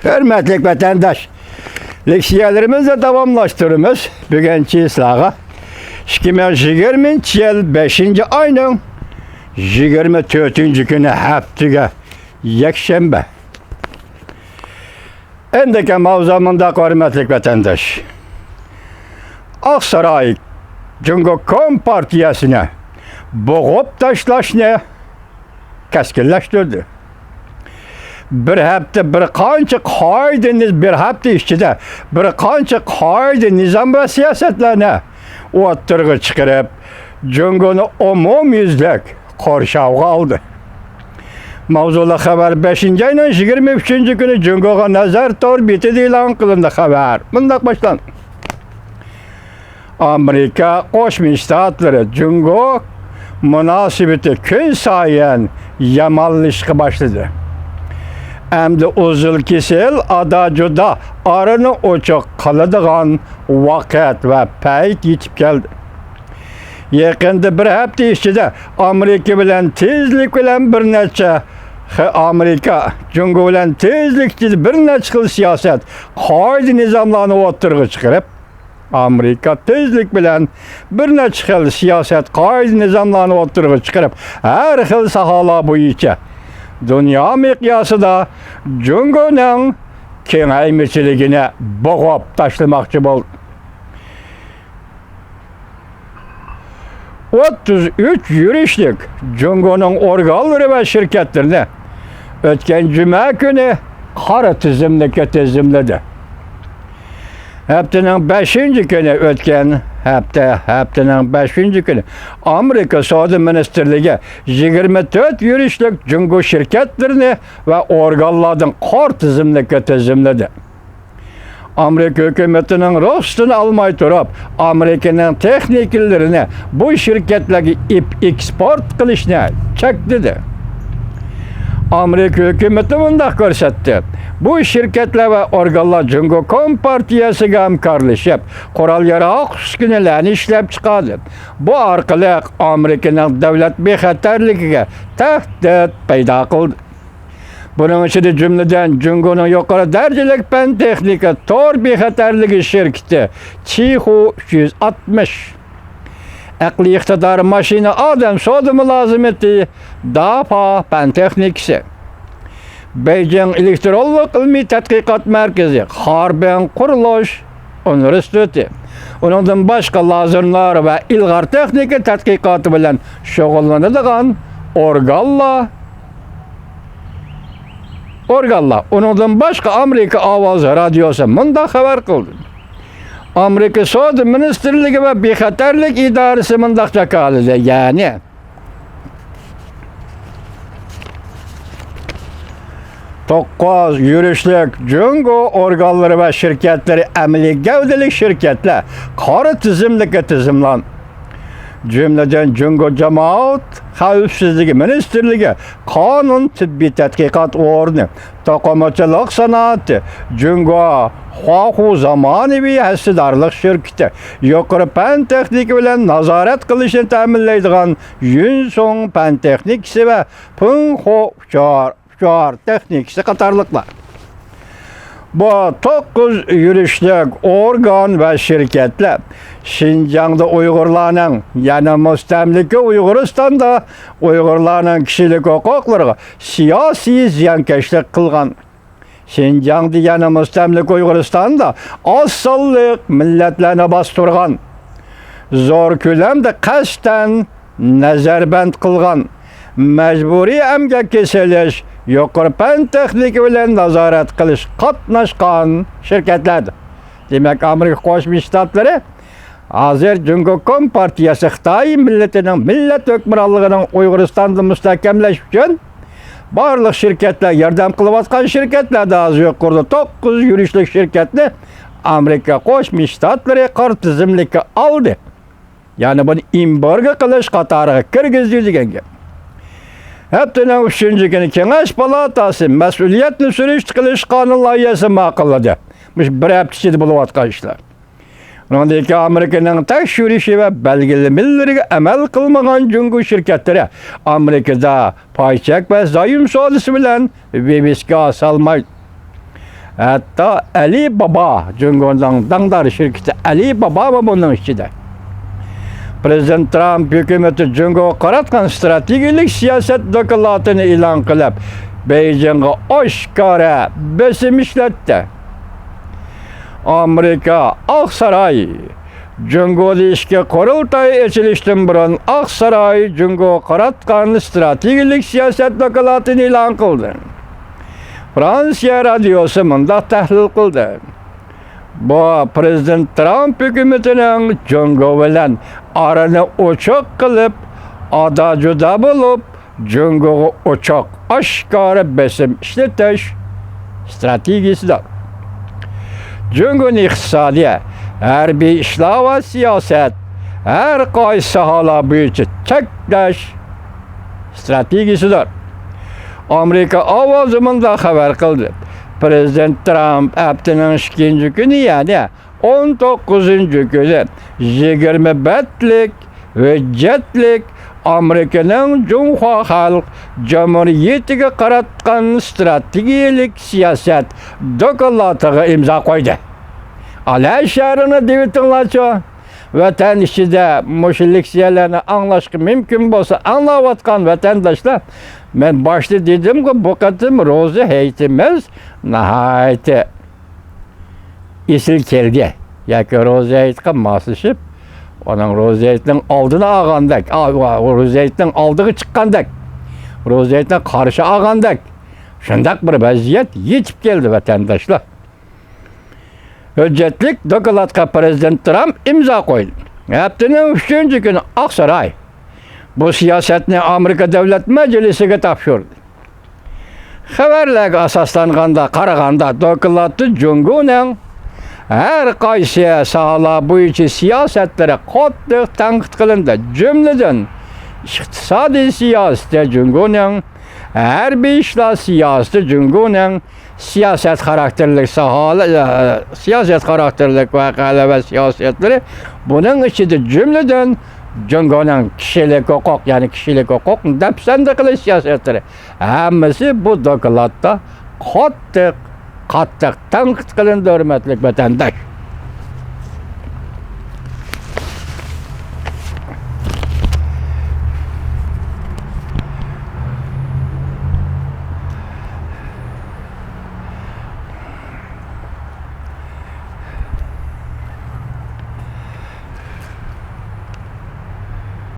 Hürmetlik vatandaş, leksiyalarımızı davamlaştırımız bugünkü islaha 2020 yıl 5. ayının 24. günü haftaga yakshanba. Endiki mavzumunda hürmetlik vatandaş, Aksaray Cumhuriyet Partiyası'na boğup taşlaşını keskinleştirdi. Bir hafta bir qancha qoida bir hafta ichida bir qancha qoida nizam va siyosatlarni o'ttirg'i chiqarib, Jungoni umumyuzlik qo'rshovga oldi. Mavzuli xabar 5. ayning 23. kuni Jungoga nazar torbiti e'lon qilindi. Xabar bundoq boshlandi. Amerika Qo'shma Shtatlari Jungo munosabati kun sayin yomonlashishga boshladi. Endi uzil kesil ada-juda arini o'chiq qiladigan vaqt va payt yetib keldi. Yaqinda bir hafta ichida Amerika bilan tezlik bilan bir necha Amerika Jungo bilan tezlik bir necha xil siyosat qoida nizomlarni o'ttirg'i chiqarib, Amerika tezlik bilan bir necha xil siyosat qoida nizomlarni o'ttirg'i chiqarib, har xil sohalar bo'yicha dünya miqyosida Jungoning kengaymichiligini bo'g'ib tashlamoqchi bo'ldi. 33 yurishlik Jungoning organlari va shirkatlarini o'tgan juma kuni qora tizimlikka tizimladi. Haftaning 5. kuni o'tgan haftaning 5. kuni Amerika Savdo Ministerligi 24 yurishlik Jungo shirkatlarini va organlarning qor tizimlikka tizimladi. Amerika hukumatining ruxsatini olmay turib, Amerikaning texnikallarini bu shirkatlarga eksport qilishni chekladi. Amerika hukumati bunday ko'rsatdi. Bu shirkatlar va organlar Jungo Partiyasiga hamkorlashib, qurol-yarog' uskunalarni ishlab chiqadi. Bu orqali Amerikaning davlat bexatarligiga tahdid paydo qildi. Bunun ichida jumladan Jungoning yuqori darajalik fan texnika tor bexatarligi shirkati Chihu 360, aqliy iqtidor mashina odam savdo mulozimati DAPA fan texnikasi, Beijing Elektronik ilmiy tadqiqot markazi, Harbin qurilish universiteti, undan boshqa lazerlar va ilg'or texnika tadqiqoti bilan shug'ullanadigan organlar, undan boshqa Amerika ovoz radiosi bunday xabar qildi. Amerika Savdo Ministerligi va bexatarlik idorasi bunday jakaladi, ya'ni to'qqiz yurishlik Jungo organlari va shirkatlari amaliy gavdalik shirkatlar qora tizimlikka tizimlan. Jumladan Jungo Jamoat Xavfsizligi Ministerligi, Qonun tibbiy tadqiqot o'rni, to'qimachilik sanoati, Jungo Huahu zamonaviy hassadorlik shirkati, yuqori fan texnika bilan nazorat qilishni ta'minlaydigan Yunsong fan texnikasi va Punho texnikasi qatorliqlar. Bu 9 yurishlik organ va shirkatlar Şinjan'da Uygurlarning, yana mustamlika Uyg'uristonda Uyg'urlarning kishilik huquqlariga siyosiy ziyonkashlik qilgan. Şinjan yana mustamlika Uyg'uristonda oz sonlik millatlarni bostirgan, zo'r ko'lamda qasddan nazarband qilgan, majburiy emgak kesilish, yuqori fan texnika bilan nazorat qilish qatnashgan shirkatlardir. Demak, Amerika Qo'shma Shtatlari hozir Jungo Partiyasi Xitoy millatining millat hukmronligining Uyg'uristonda mustahkamlash uchun barliq shirkatlar yordam qilayotgan shirkatlarda hozir yuqorida 9 yurishlik shirkatni Amerika Qo'shma Shtatlari qor tizimlikka oldi. Ya'ni buni embargo qilish qatoriga kirgizdi degan gap. Haftaning 3. kuni Kengash palatasi mas'uliyatni surishti qilish qonun loyihasi ma'qulladi. Bir hafta ichida bo'layotgan ishlar. Undan Amerikaning tekshirishi va belgilamalariga amal qilmagan Jungo shirkatlari Amerikada paychak va zoyim savdosi bilan bebisga solmaydi. Hatta Ali Baba, Cungo'nun dangdar şirketi Ali Baba mı bunun içinde? Prezident Trump hükümeti Cungo'ga qaratgan strategik siyaset dokulatını ilan qilib, Beijing'e oshkora besim ishlatdi. Amerika Aqsaray Cungo'da ishga qurultay ochilishdan burun Aqsaray Cungo'ga qaratgan strategik siyaset dokulatını ilan qildi. Fransiya radiosi mundaq tahlil qildi. Bu Prezident Trump hükümetinin Cungo bilan arani o'choq qilib, ada-juda bo'lib, Cungo'ga o'choq oshkora besim ishlatish strategiyasidir. Cungo'ning iqtisodiyot, harbiy ishlar va siyosat har qaysi sohalar bo'yicha cheklash strategiyasidir. Amerika ovozi mundaq xabar qildi. Prezident Trump haftaning 2 kuni, ya'ni 19 kuni 25lik hujjatlik Amerikaning Cumhur Xalq Cumhuriyetiga qaratgan strategik siyosat doklatiga imzo qo'ydi. Alay shahrini devitinglarchi, vatan ichida mushliksiyalarni anglashga mumkin bo'lsa, anglayotgan vatandoshlar, men boshda dedim-ku, bu qatim ro'za hayitimiz nihoyatda esil keldi. Yoki ro'za hayitga moslashib, onun ro'za hayitning oldini olgandak, ro'za hayitning oldiga chiqqandak, ro'za hayitdan qarshi olgandak, shunday bir vaziyat yetib keldi vatandoshlar. Hujjatlik dokladga Prezident Trump imzo qo'ydi. Haftaning 3 kuni Aqsaray bu siyosatni Amerika Davlat Majlisiga topshirdi. Xabarlarga asoslanganda qaraganda dokladda Cungo'ning har qaysi sohalar bo'yicha siyosatlari qattiq tanqid qilindi. Jumladan iqtisodiy siyosatda Cungo'ning, harbiy ishlar siyosatda Cungo'ning, siyosat xarakterli sohalar, siyosat xarakterli voqealar va siyosatlari buning ichida jumladan Cungo'ning kishilik huquq, ya'ni kishilik huquq dafsanda qilish siyosatlari hammasi bu dokladda qattiq tanqid qilindi, hurmatli vatandosh.